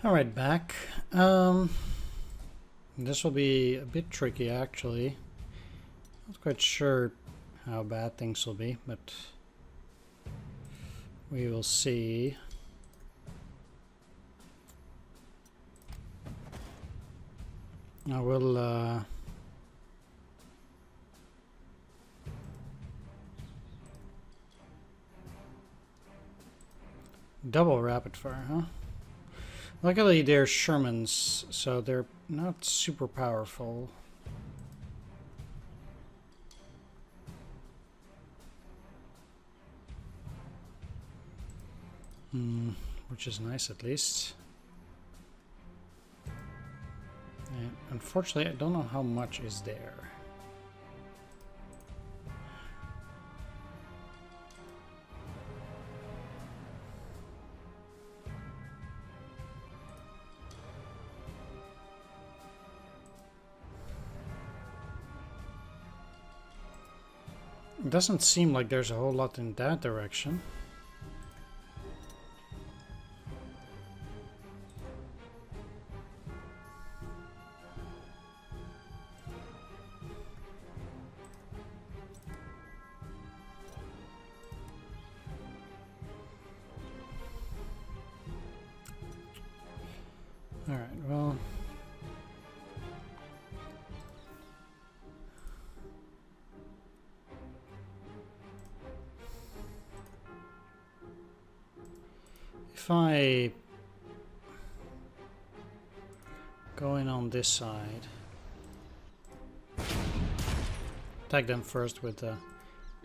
Alright, back. This will be a bit tricky actually. Not quite sure how bad things will be, but we will see. I will double rapid fire, huh? Luckily they're Shermans, so they're not super powerful. Which is nice at least. And unfortunately I don't know how much is there. It doesn't seem like there's a whole lot in that direction. Alright, well... if I go in on this side, attack them first with a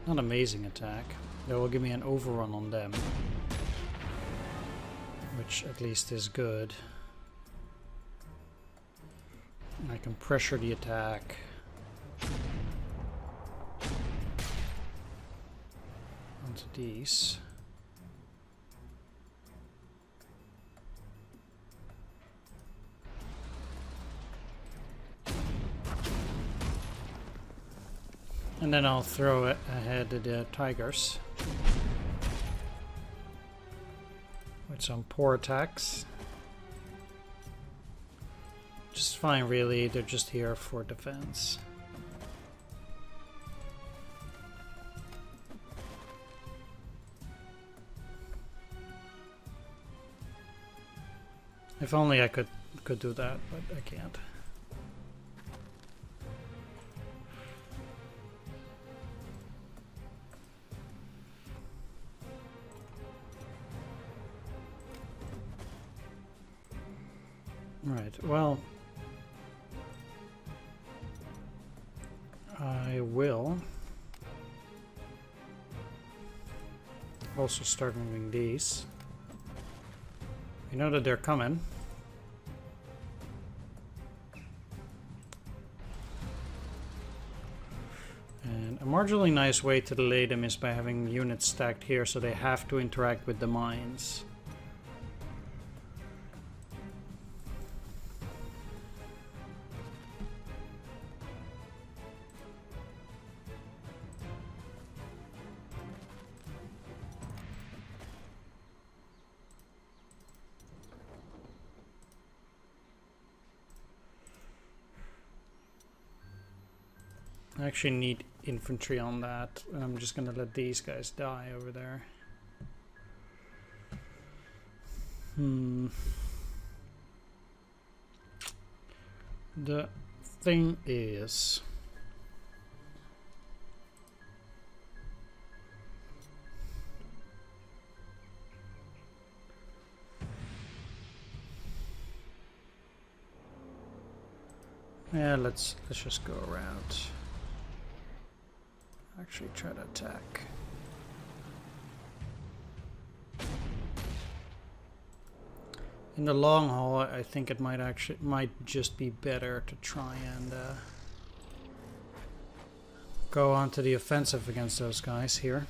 not amazing attack, that will give me an overrun on them, which at least is good. I can pressure the attack. Onto these. And then I'll throw it ahead the tigers with some poor attacks. Just fine, really. They're just here for defense. If only I could do that, but I can't. Right, well, I will also start moving these. You know that they're coming. And a marginally nice way to delay them is by having units stacked here so they have to interact with the mines. I actually need infantry on that. I'm just gonna let these guys die over there. The thing is, yeah, let's just go around. Actually try to attack. In the long haul, I think it might just be better to try and go onto the offensive against those guys here.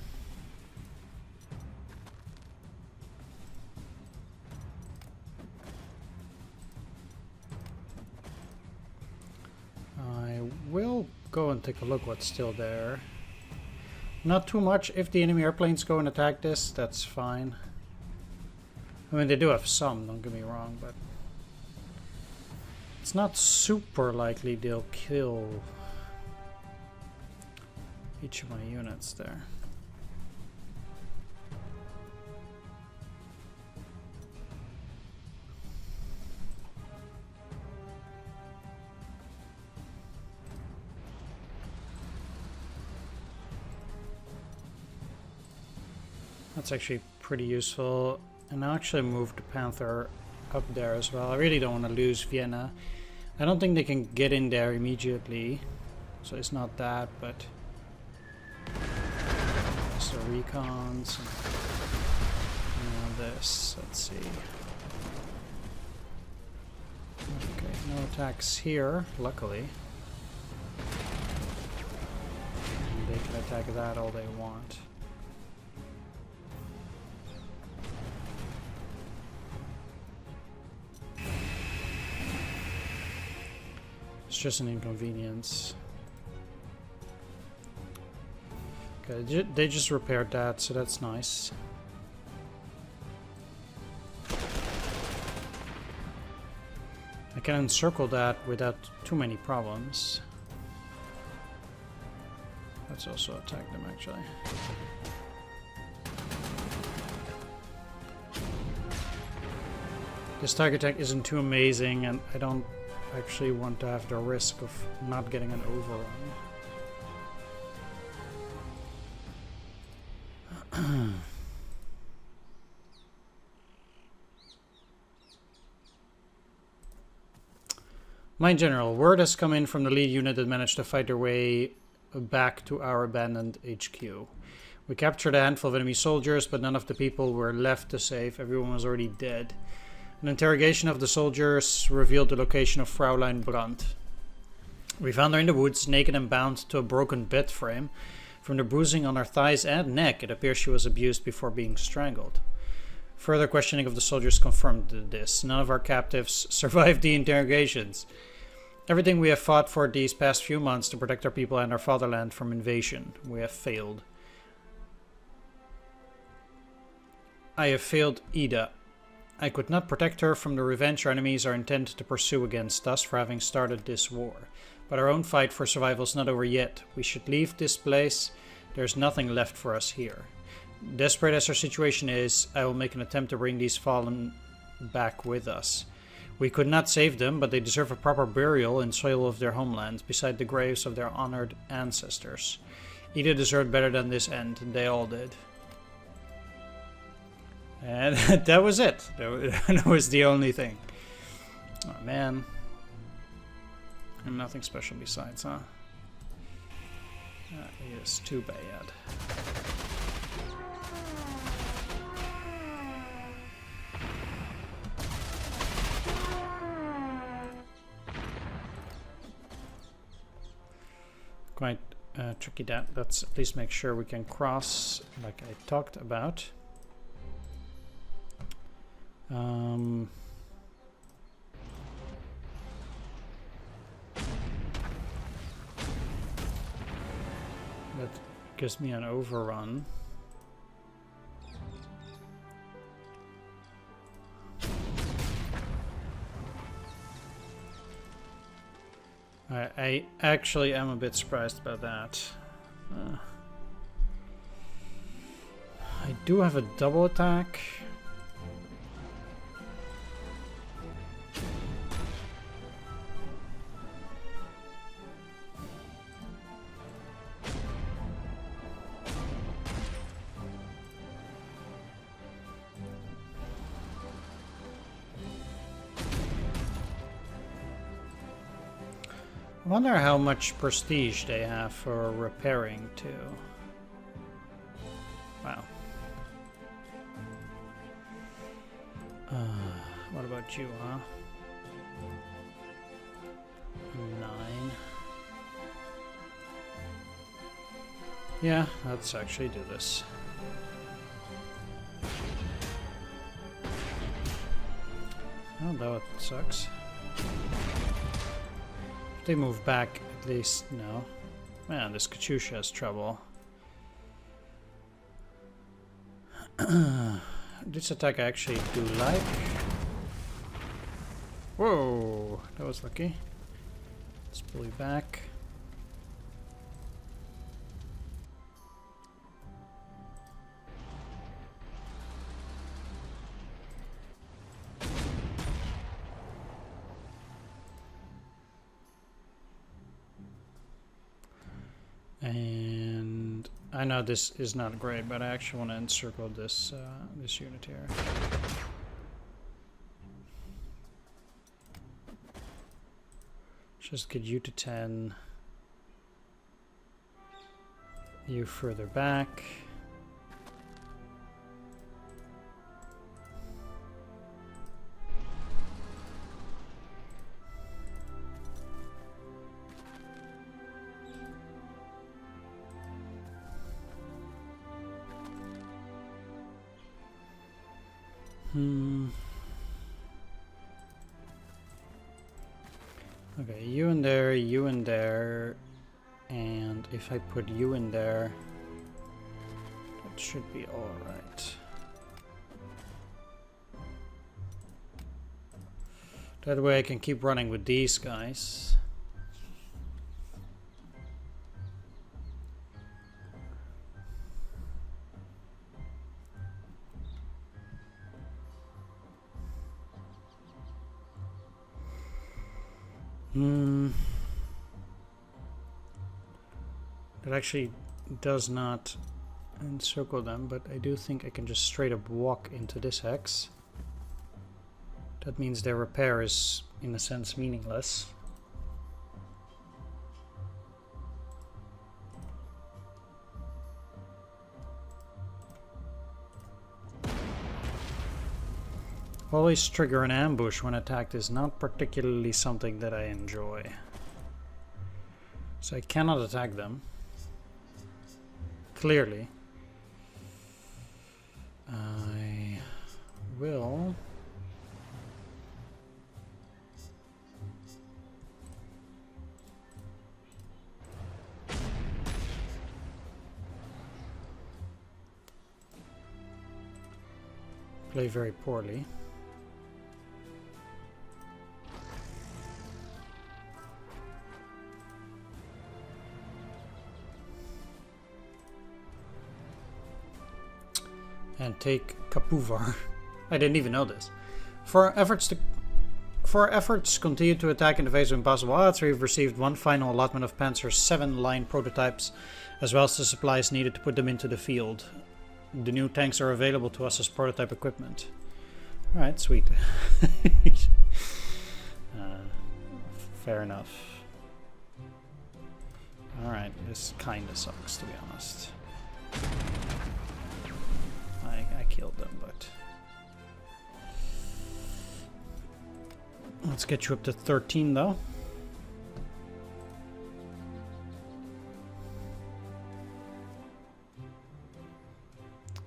I will go and take a look what's still there. Not too much. If the enemy airplanes go and attack this, that's fine. I mean, they do have some, don't get me wrong, but It's not super likely they'll kill each of my units there. That's actually pretty useful. And I'll actually move the Panther up there as well. I really don't want to lose Vienna. I don't think they can get in there immediately, so it's not that, but it's the recons and this. Let's see. Okay, no attacks here, luckily. And they can attack that all they want. It's just an inconvenience. Okay, they just repaired that, so that's nice. I can encircle that without too many problems. Let's also attack them, actually. This target attack isn't too amazing, and I don't actually want to have the risk of not getting an overrun. My general, word has come in from the lead unit that managed to fight their way back to our abandoned HQ. We captured a handful of enemy soldiers, but none of the people were left to save. Everyone was already dead. An interrogation of the soldiers revealed the location of Fraulein Brandt. We found her in the woods, naked and bound to a broken bed frame. From the bruising on her thighs and neck, it appears she was abused before being strangled. Further questioning of the soldiers confirmed this. None of our captives survived the interrogations. Everything we have fought for these past few months to protect our people and our fatherland from invasion, we have failed. I have failed Ida. I could not protect her from the revenge our enemies are intent to pursue against us for having started this war. But our own fight for survival is not over yet. We should leave this place. There's nothing left for us here. Desperate as our situation is, I will make an attempt to bring these fallen back with us. We could not save them, but they deserve a proper burial in soil of their homeland, beside the graves of their honored ancestors. Ida deserved better than this end, and they all did. And that was it. That was the only thing. Oh man. And nothing special besides, huh? That is too bad. Quite tricky that. Let's at least make sure we can cross like I talked about. That gives me an overrun. I actually am a bit surprised about that. I do have a double attack. I wonder how much prestige they have for repairing too. Wow. What about you, huh? 9. Yeah, let's actually do this. Oh, that sucks. If they move back, at least, no. Man, this Katyusha has trouble. This attack I actually do like. Whoa, that was lucky. Let's pull you back. And I know this is not great, but I actually want to encircle this this unit here. Just get you to 10. You further back. Okay, you in there, and if I put you in there, that should be alright. That way I can keep running with these guys. It actually does not encircle them, but I do think I can just straight up walk into this hex. That means their repair is, in a sense, meaningless. Always trigger an ambush when attacked is not particularly something that I enjoy. So I cannot attack them. Clearly. I will... play very poorly. And take Kapuvar. I didn't even know this. For our efforts continue to attack in the face of impossible odds, we've received one final allotment of Panzer 7 line prototypes, as well as the supplies needed to put them into the field. The new tanks are available to us as prototype equipment. Alright, sweet. Fair enough. Alright, this kinda sucks, to be honest. I killed them, but... let's get you up to 13, though.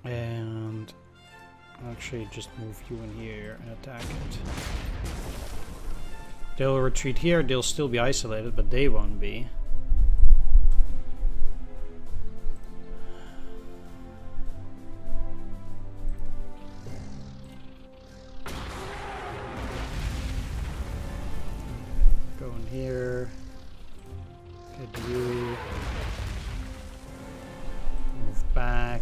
And... actually just move you in here and attack it. They'll retreat here, they'll still be isolated, but they won't be. Go in here. Get you. Move back.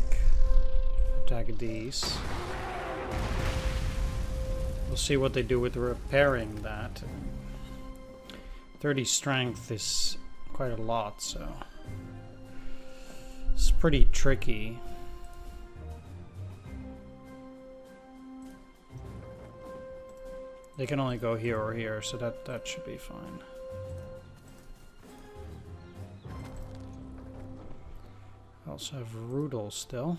Attack these. We'll see what they do with repairing that. 30 strength is quite a lot, so it's pretty tricky. They can only go here or here, so that should be fine. I also have Rudel still.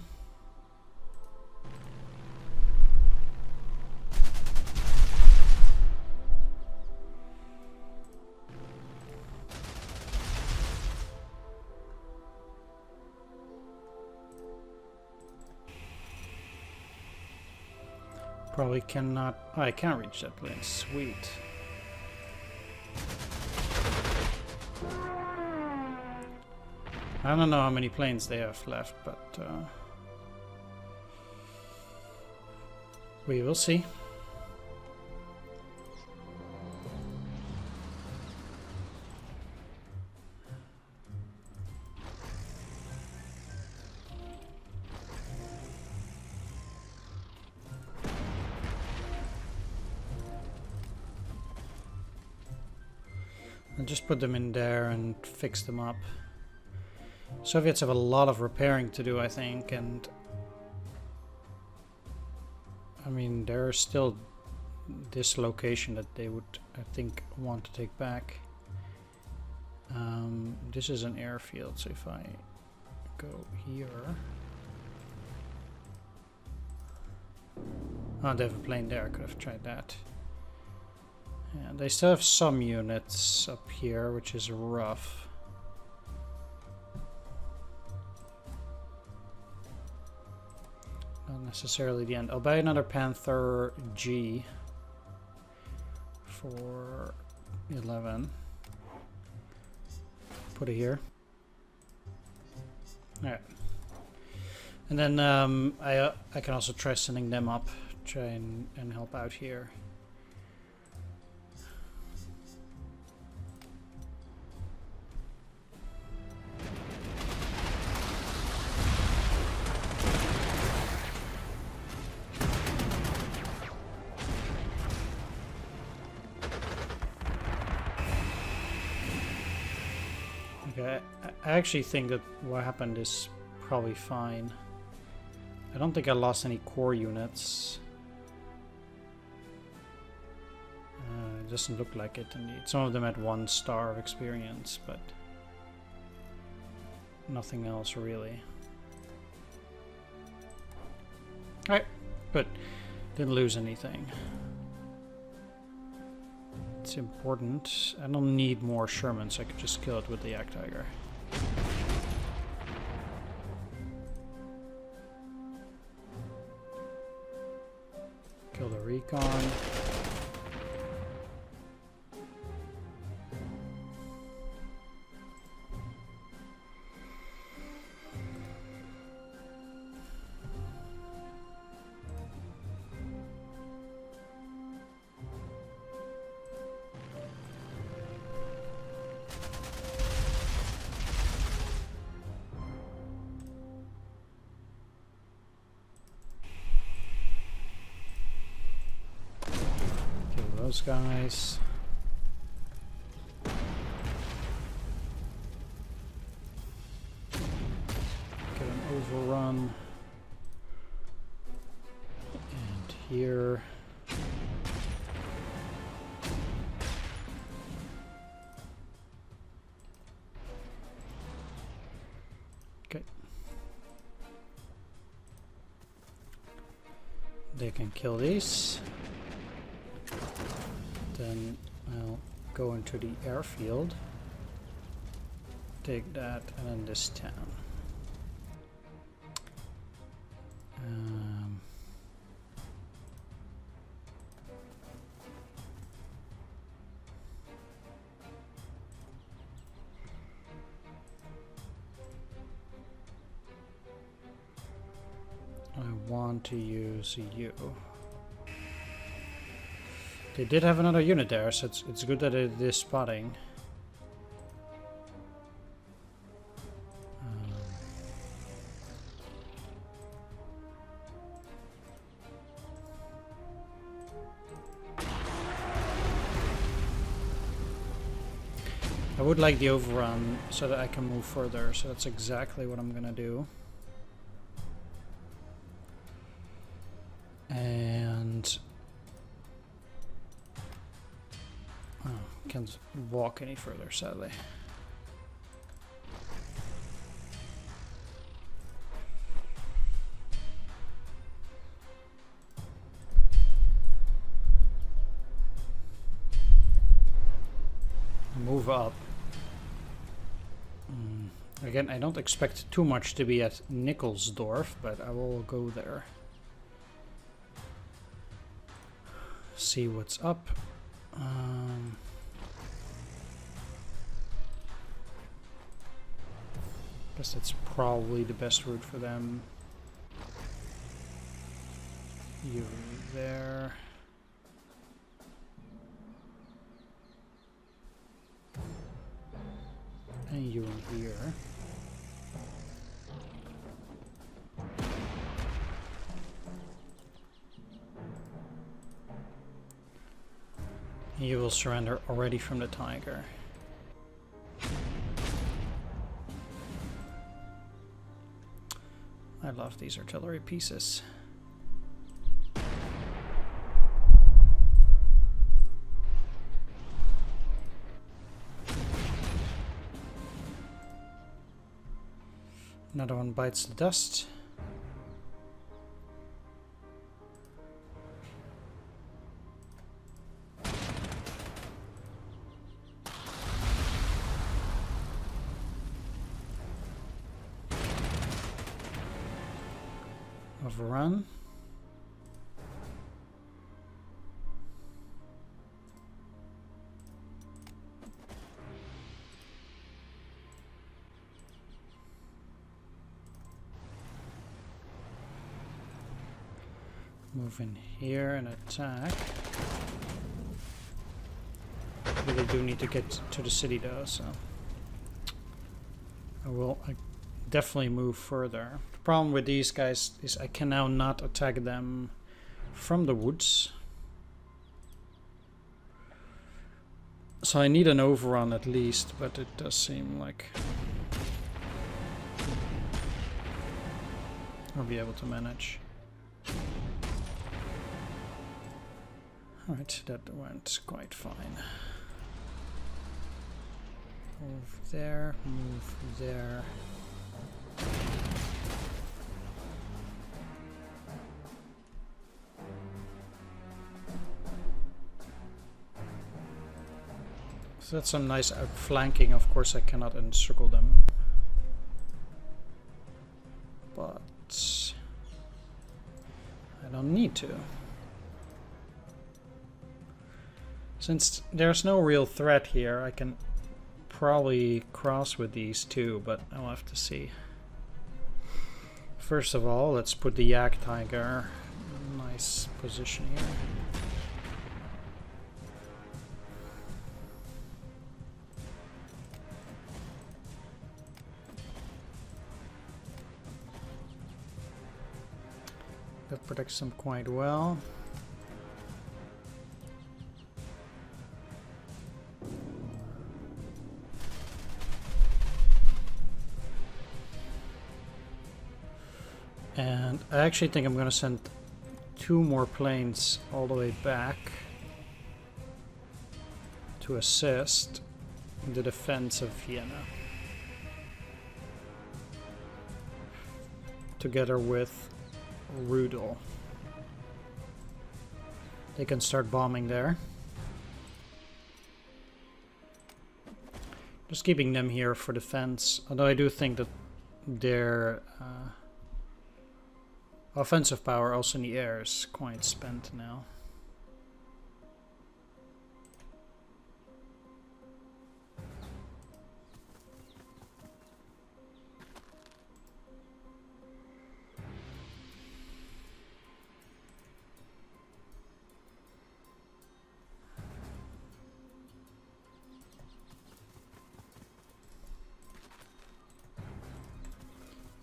Probably cannot... oh, I can't reach that plane. Sweet. I don't know how many planes they have left, but... we will see. I'll just put them in there and fix them up. Soviets have a lot of repairing to do, I think, and I mean, there's still this location that they would, I think, want to take back. This is an airfield, so if I go here... Oh, they have a plane there, I could have tried that. Yeah, they still have some units up here, which is rough. Not necessarily the end. I'll buy another Panther G for 11. Put it here. Alright. And then I can also try sending them up, try and help out here. Okay, I actually think that what happened is probably fine. I don't think I lost any core units. It doesn't look like it indeed. Some of them had 1 star of experience, but nothing else really. Alright, but didn't lose anything. It's important. I don't need more Shermans, so I could just kill it with the Yak Tiger. Kill the recon. Those guys. Get an overrun. And here. Okay. They can kill these. Then I'll go into the airfield, take that, and then this town. I want to use you. They did have another unit there, so it's good that it is spotting. I would like the overrun so that I can move further, so that's exactly what I'm gonna do. And can't walk any further, sadly. Move up. Again, I don't expect too much to be at Nikolsdorf, but I will go there. See what's up. Guess that's probably the best route for them. You there. And you here. You will surrender already from the Tiger. I love these artillery pieces. Another one bites the dust. Overrun. Move in here and attack. Really do need to get to the city though, so I definitely move further. The problem with these guys is I can now not attack them from the woods. So I need an overrun at least, but it does seem like I'll be able to manage. Alright, that went quite fine. Move there, move there. So that's some nice outflanking. Of course I cannot encircle them. But I don't need to. Since there's no real threat here, I can probably cross with these two, but I'll have to see. First of all, let's put the Yak Tiger in a nice position here. That protects them quite well. And I actually think I'm going to send 2 more planes all the way back to assist the defense of Vienna. Together with Rudel. They can start bombing there. Just keeping them here for defense, although I do think that their offensive power also in the air is quite spent now.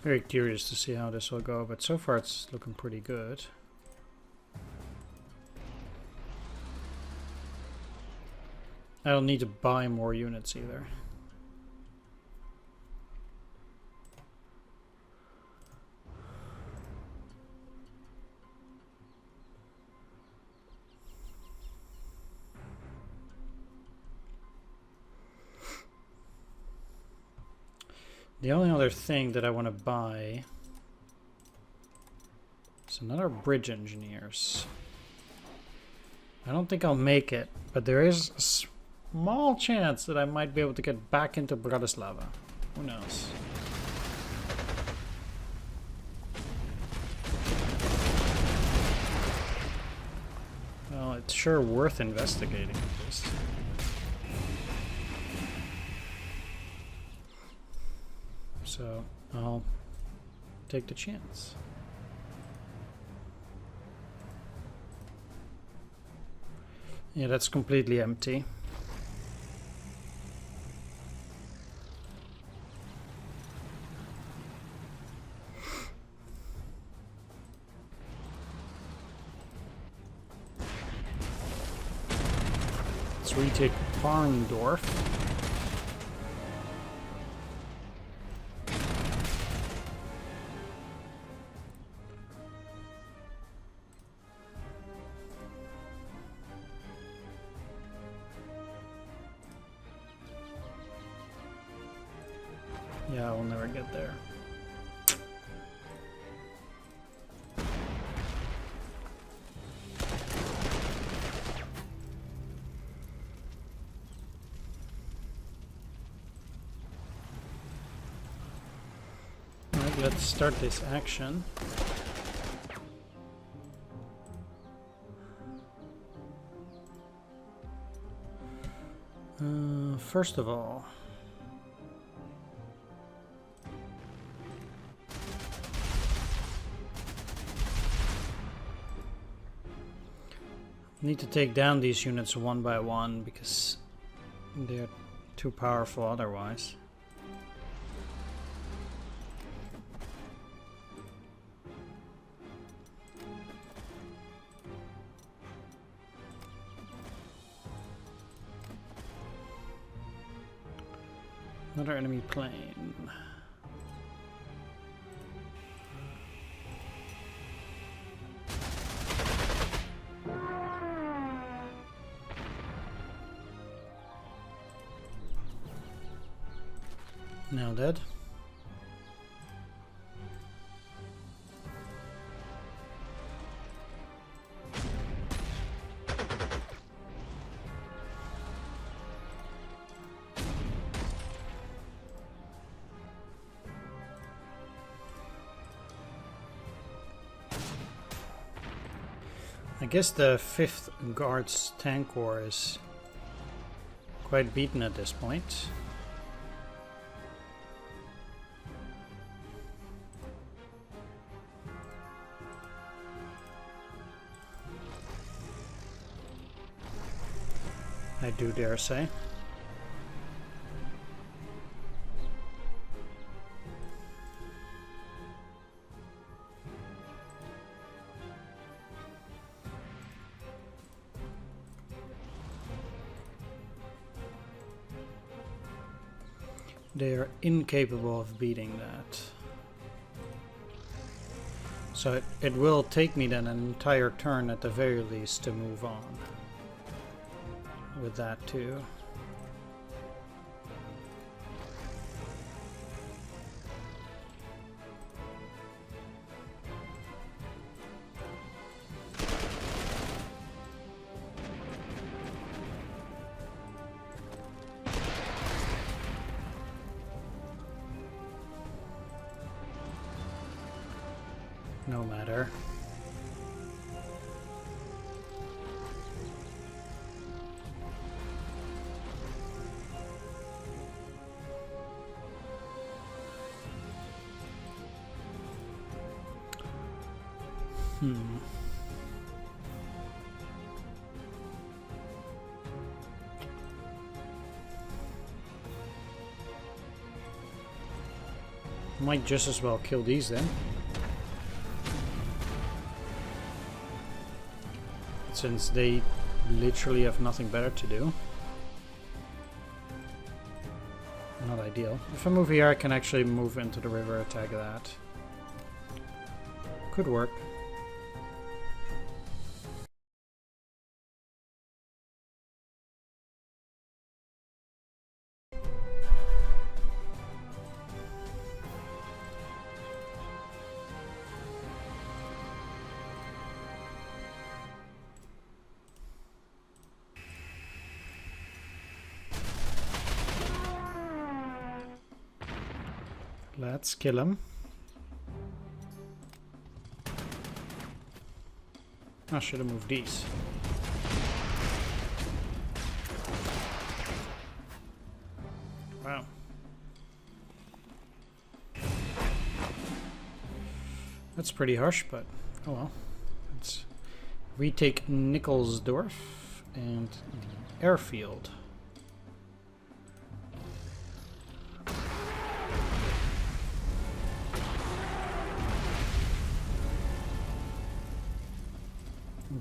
Very curious to see how this will go, but so far it's looking pretty good. I don't need to buy more units either. The only other thing that I want to buy is another bridge engineers. I don't think I'll make it, but there is a small chance that I might be able to get back into Bratislava. Who knows? Well, it's sure worth investigating at least. So I'll take the chance. Yeah, that's completely empty. Let's retake Barndorf. Yeah, we'll never get there. Alright, let's start this action. First of all, need to take down these units one by one because they're too powerful otherwise. Another enemy plane. Now dead. I guess the 5th Guards Tank Corps is quite beaten at this point. I do dare say. They are incapable of beating that. So it will take me then an entire turn at the very least to move on with that too. No matter. Might just as well kill these then. Since they literally have nothing better to do. Not ideal. If I move here, I can actually move into the river, attack that. Could work. Let's kill him. I should have moved these. Wow. That's pretty harsh, but oh well. Let's retake Nikolsdorf and the airfield.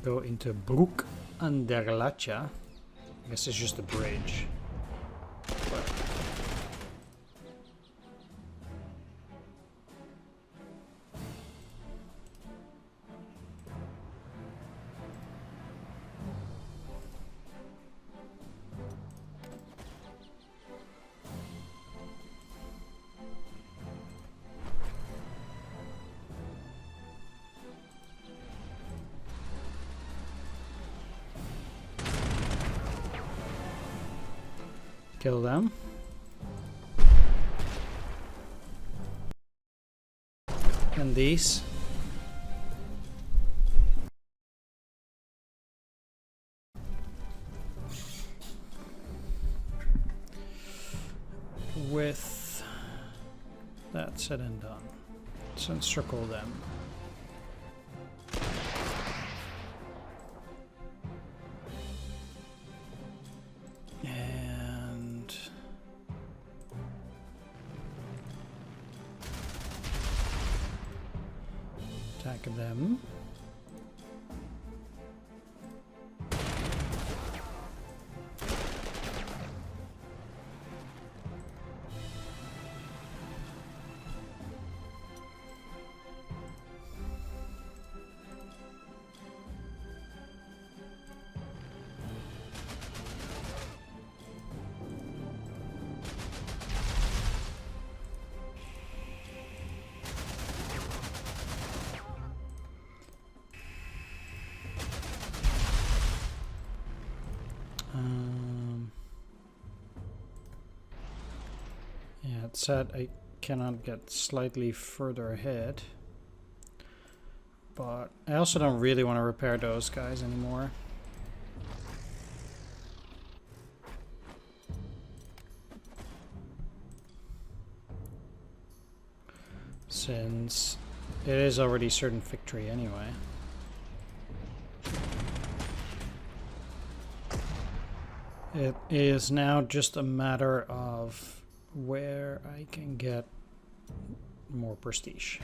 Go into Broek an der Lacha. I guess it's just a bridge. But Kill them. And these. With that said and done, let's encircle them. And attack them. Yeah, it's sad I cannot get slightly further ahead. But I also don't really want to repair those guys anymore. Since it is already certain victory anyway. It is now just a matter of where I can get more prestige.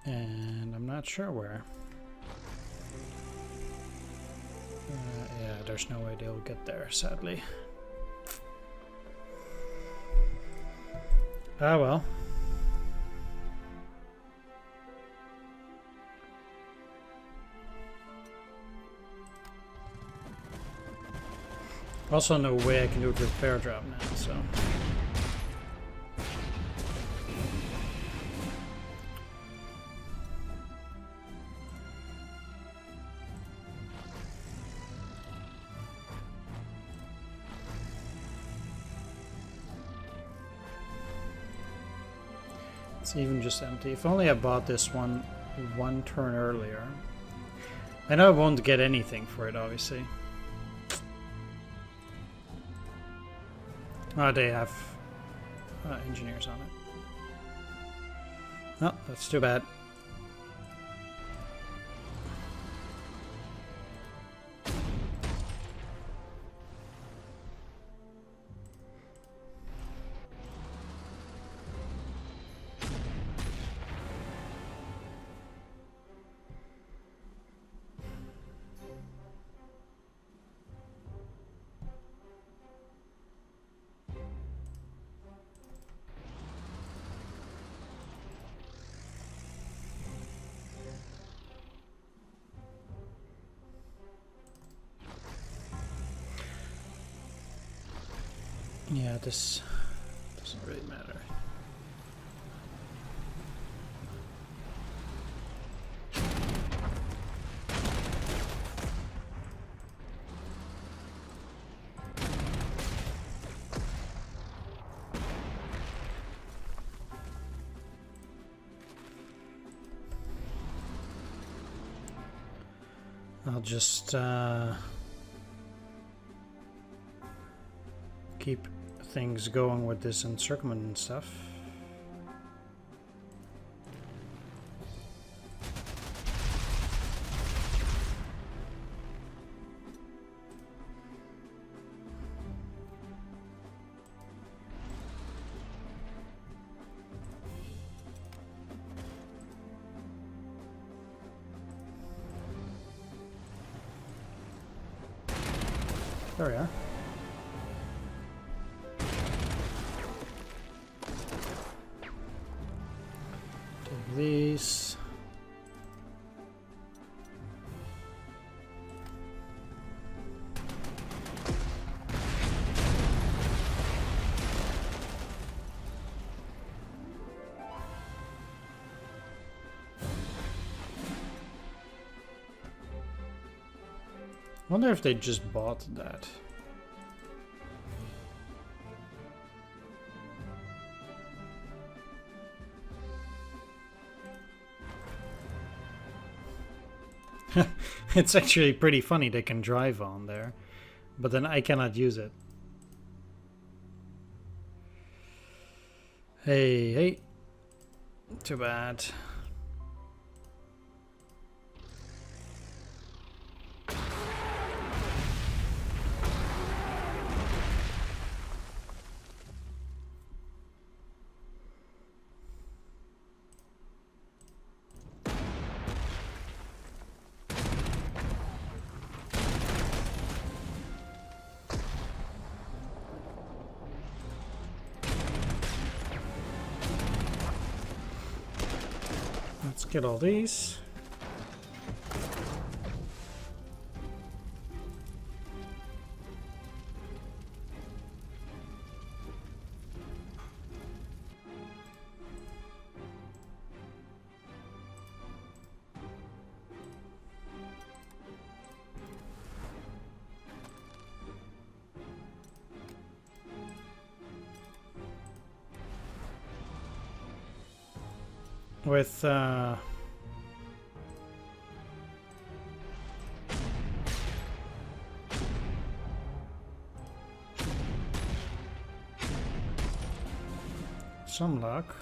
And I'm not sure where. Yeah, there's no way they'll get there, sadly. Ah, well. Also, no way I can do it with bear drop now, so. It's even just empty. If only I bought this one turn earlier. I know I won't get anything for it, obviously. Oh, they have engineers on it. Oh, that's too bad. Yeah, this doesn't really matter. I'll just keep things going with this encirclement and stuff. There we are. these. Wonder if they just bought that. It's actually pretty funny they can drive on there, but then I cannot use it. Hey, hey. Too bad. Let's get all these. With some luck.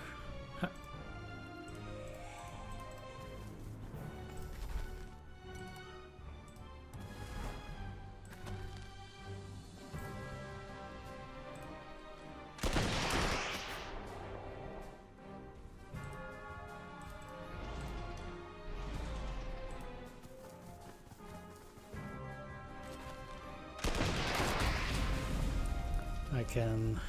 I can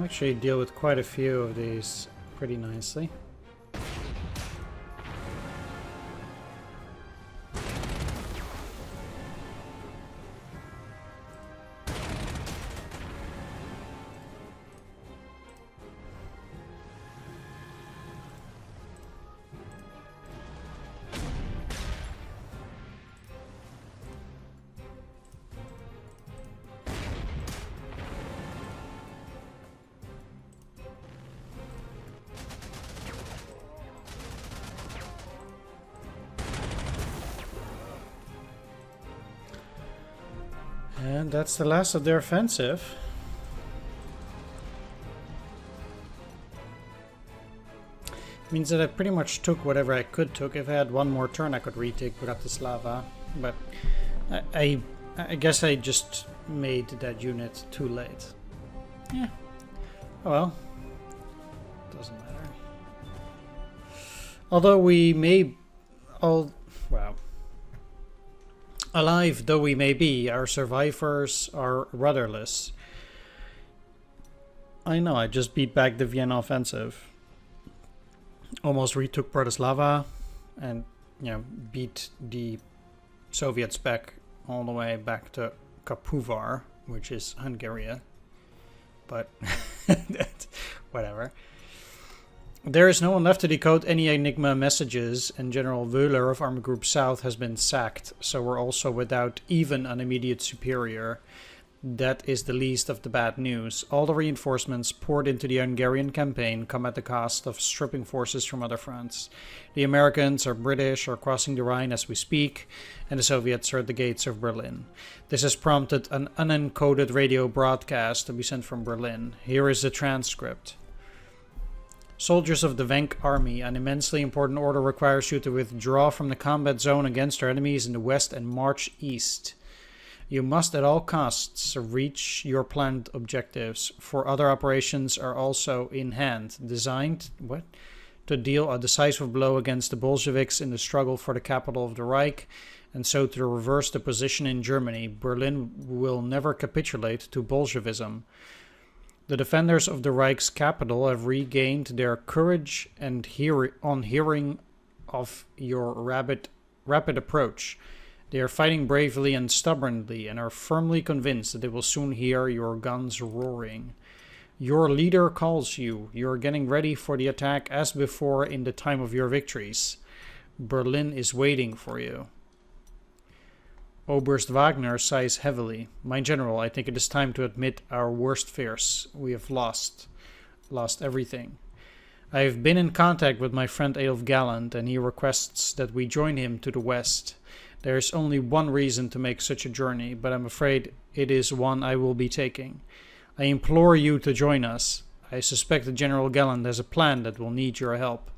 actually deal with quite a few of these pretty nicely. And that's the last of their offensive. Means that I pretty much took whatever I could took. If I had one more turn I could retake Bratislava, but I guess I just made that unit too late. Yeah. Oh well. Doesn't matter. Although we may all well. Alive though we may be, our survivors are rudderless. I know, I just beat back the Vienna offensive. Almost retook Bratislava and, you know, beat the Soviets back all the way back to Kapuvar, which is Hungary. But, whatever. There is no one left to decode any Enigma messages, and General Wöhler of Army Group South has been sacked, so we're also without even an immediate superior. That is the least of the bad news. All the reinforcements poured into the Hungarian campaign come at the cost of stripping forces from other fronts. The Americans or British are crossing the Rhine as we speak, and the Soviets are at the gates of Berlin. This has prompted an unencoded radio broadcast to be sent from Berlin. Here is the transcript. Soldiers of the Venk Army, an immensely important order requires you to withdraw from the combat zone against our enemies in the west and march east. You must at all costs reach your planned objectives, for other operations are also in hand, designed to deal a decisive blow against the Bolsheviks in the struggle for the capital of the Reich, and so to reverse the position in Germany. Berlin will never capitulate to Bolshevism. The defenders of the Reich's capital have regained their courage, and on hearing of your rapid approach, they are fighting bravely and stubbornly, and are firmly convinced that they will soon hear your guns roaring. Your leader calls you. You are getting ready for the attack as before in the time of your victories. Berlin is waiting for you. Oberst Wagner sighs heavily. My general, I think it is time to admit our worst fears. We have lost everything. I have been in contact with my friend Adolf Galland, and he requests that we join him to the west. There is only one reason to make such a journey, but I'm afraid it is one I will be taking. I implore you to join us. I suspect that General Galland has a plan that will need your help.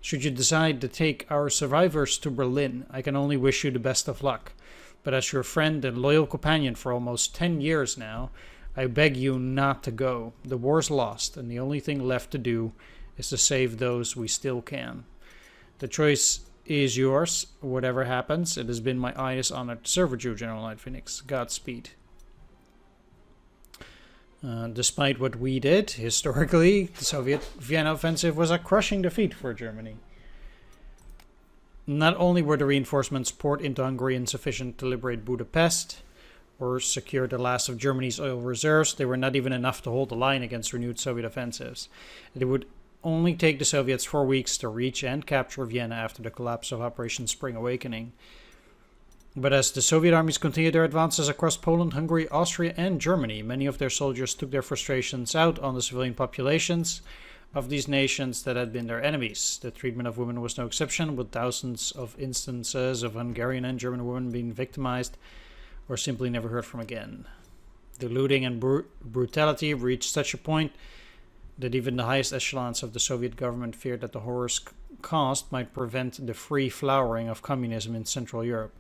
Should you decide to take our survivors to Berlin, I can only wish you the best of luck. But as your friend and loyal companion for almost 10 years now, I beg you not to go. The war's lost, and the only thing left to do is to save those we still can. The choice is yours. Whatever happens, it has been my highest honor to serve with you, General Knight Phoenix. Godspeed. Despite what we did, historically, the Soviet Vienna offensive was a crushing defeat for Germany. Not only were the reinforcements poured into Hungary insufficient to liberate Budapest or secure the last of Germany's oil reserves, they were not even enough to hold the line against renewed Soviet offensives. It would only take the Soviets 4 weeks to reach and capture Vienna after the collapse of Operation Spring Awakening. But as the Soviet armies continued their advances across Poland, Hungary, Austria, and Germany, many of their soldiers took their frustrations out on the civilian populations of these nations that had been their enemies. The treatment of women was no exception, with thousands of instances of Hungarian and German women being victimized or simply never heard from again. The looting and brutality reached such a point that even the highest echelons of the Soviet government feared that the horrors caused might prevent the free flowering of communism in Central Europe.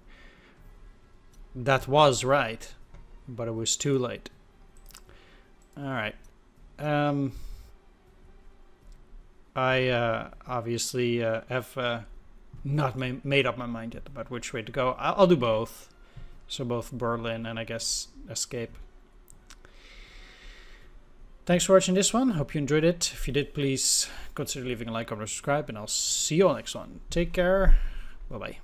That was right, but it was too late. Alright. I obviously have not made up my mind yet about which way to go. I'll do both. So both Berlin and I guess escape. Thanks for watching this one. Hope you enjoyed it. If you did, please consider leaving a like, comment, or subscribe, and I'll see you all next one. Take care. Bye-bye.